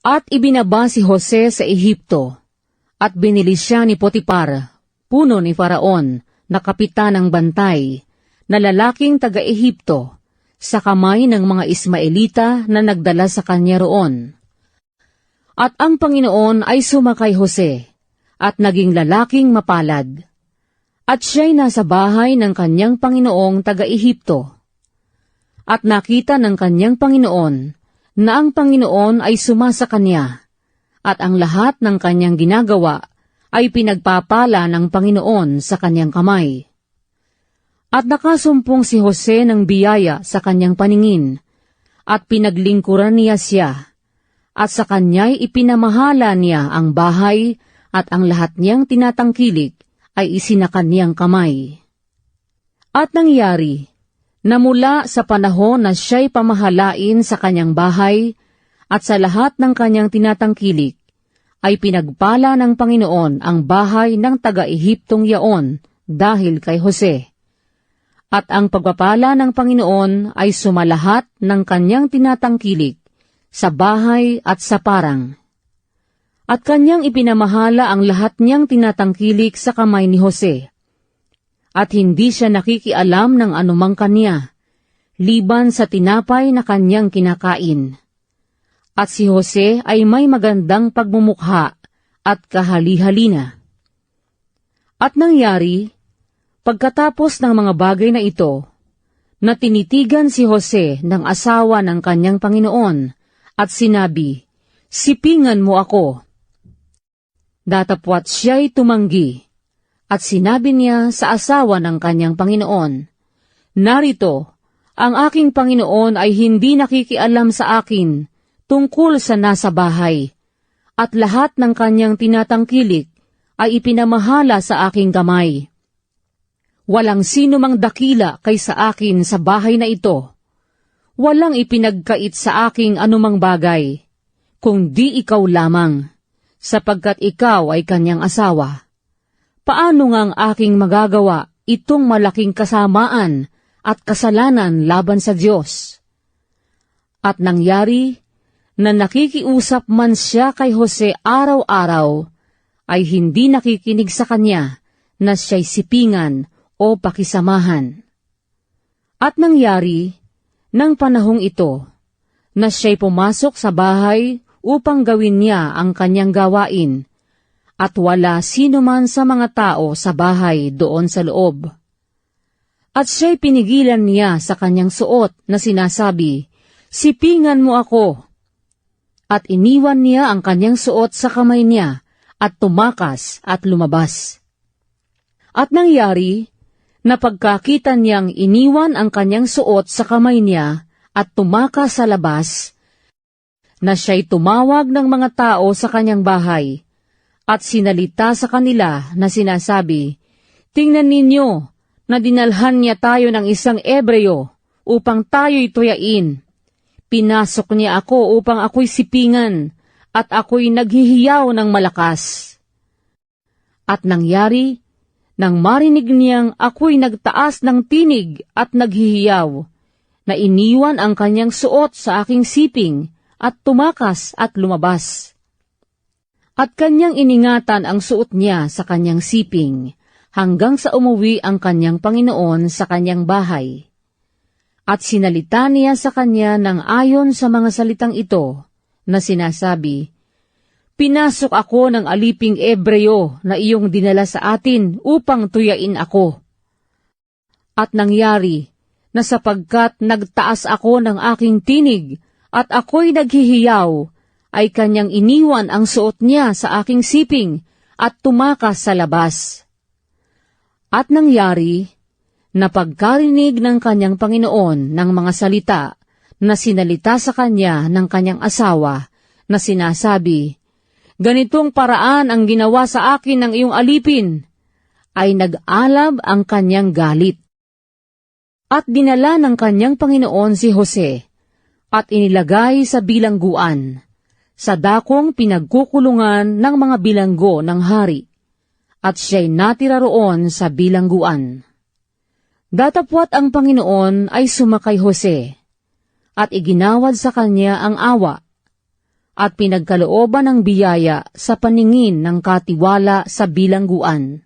At ibinaba si Jose sa Ehipto, at binili siya ni Potipar, puno ni Faraon, na kapitan ng bantay, na lalaking taga-Ehipto, sa kamay ng mga Ismaelita na nagdala sa kanya roon. At ang Panginoon ay sumakay Jose, at naging lalaking mapalad. At siya'y nasa bahay ng kanyang Panginoong taga-Ehipto. At nakita ng kanyang Panginoon na ang Panginoon ay sumasa kanya, at ang lahat ng kanyang ginagawa ay pinagpapala ng Panginoon sa kanyang kamay. At nakasumpong si Jose ng biyaya sa kanyang paningin, at pinaglingkuran niya siya, at sa kanya'y ipinamahala niya ang bahay, at ang lahat niyang tinatangkilik ay isinakan niyang kamay. At nangyari, na mula sa panahon na siya'y pamahalain sa kanyang bahay, at sa lahat ng kanyang tinatangkilik, ay pinagpala ng Panginoon ang bahay ng taga-Ehiptong yaon dahil kay Jose. At ang pagpapala ng Panginoon ay sumalahat ng kanyang tinatangkilik sa bahay at sa parang. At kanyang ipinamahala ang lahat niyang tinatangkilik sa kamay ni Jose. At hindi siya nakikialam ng anumang kanya, liban sa tinapay na kanyang kinakain. At si Jose ay may magandang pagmumukha at kahali-halina. At nangyari, pagkatapos ng mga bagay na ito, na tinitigan si Jose ng asawa ng kanyang Panginoon, at sinabi, "Sipingan mo ako." Datapwat siya'y tumanggi, at sinabi niya sa asawa ng kanyang Panginoon, "Narito, ang aking Panginoon ay hindi nakikialam sa akin tungkol sa nasa bahay, at lahat ng kanyang tinatangkilik ay ipinamahala sa aking kamay. Walang sino mang dakila kaysa akin sa bahay na ito. Walang ipinagkait sa aking anumang bagay, kundi ikaw lamang, sapagkat ikaw ay kanyang asawa. Paano ngang aking magagawa itong malaking kasamaan at kasalanan laban sa Diyos?" At nangyari, na nakikiusap man siya kay Jose araw-araw, ay hindi nakikinig sa kanya na siya'y sipingan o pakisamahan. At nangyari, ng panahong ito, na siya'y pumasok sa bahay upang gawin niya ang kanyang gawain, at wala sino man sa mga tao sa bahay doon sa loob. At siya'y pinigilan niya sa kanyang suot na sinasabi, "Sipingan mo ako." At iniwan niya ang kanyang suot sa kamay niya, at tumakas at lumabas. At nangyari, na pagkakita niyang iniwan ang kanyang suot sa kamay niya, at tumakas sa labas, na siya'y tumawag ng mga tao sa kanyang bahay, at sinalita sa kanila na sinasabi, "Tingnan ninyo, na dinalhan niya tayo ng isang Ebreo, upang tayo'y tuyain. Pinasok niya ako upang ako'y sipingan, at ako'y naghihiyaw ng malakas." At nangyari, nang marinig niyang ako'y nagtaas ng tinig at naghihiyaw, na iniwan ang kanyang suot sa aking siping, at tumakas at lumabas. At kanyang iningatan ang suot niya sa kanyang siping, hanggang sa umuwi ang kanyang Panginoon sa kanyang bahay. At sinalita niya sa kanya ng ayon sa mga salitang ito, na sinasabi, "Pinasok ako ng aliping Ebreo na iyong dinala sa atin upang tuyain ako." At nangyari, na sapagkat nagtaas ako ng aking tinig, at ako'y naghihiyaw, ay kanyang iniwan ang suot niya sa aking siping, at tumakas sa labas. At nangyari, na pagkarinig ng kanyang Panginoon ng mga salita na sinalita sa kanya ng kanyang asawa, na sinasabi, "Ganitong paraan ang ginawa sa akin ng iyong alipin," ay nag-alab ang kanyang galit. At dinala ng kanyang Panginoon si Jose, at inilagay sa bilangguan, sa dakong pinagkukulungan ng mga bilanggo ng hari, at siya'y natira roon sa bilangguan. Datapwat ang Panginoon ay sumakay Jose, at iginawad sa kanya ang awa, at pinagkalooban ng biyaya sa paningin ng katiwala sa bilangguan.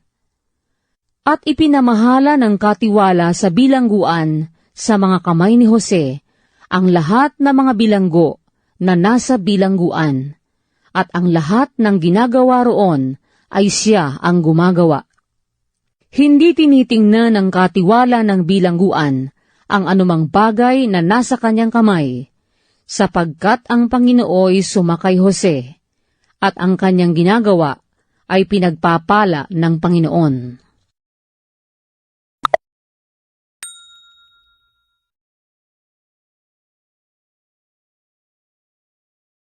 At ipinamahala ng katiwala sa bilangguan sa mga kamay ni Jose ang lahat ng mga bilanggo na nasa bilangguan, at ang lahat ng ginagawa roon ay siya ang gumagawa. Hindi tinitingnan ng katiwala ng bilangguan ang anumang bagay na nasa kanyang kamay, sapagkat ang Panginooy sumakay Jose, at ang kanyang ginagawa ay pinagpapala ng Panginoon.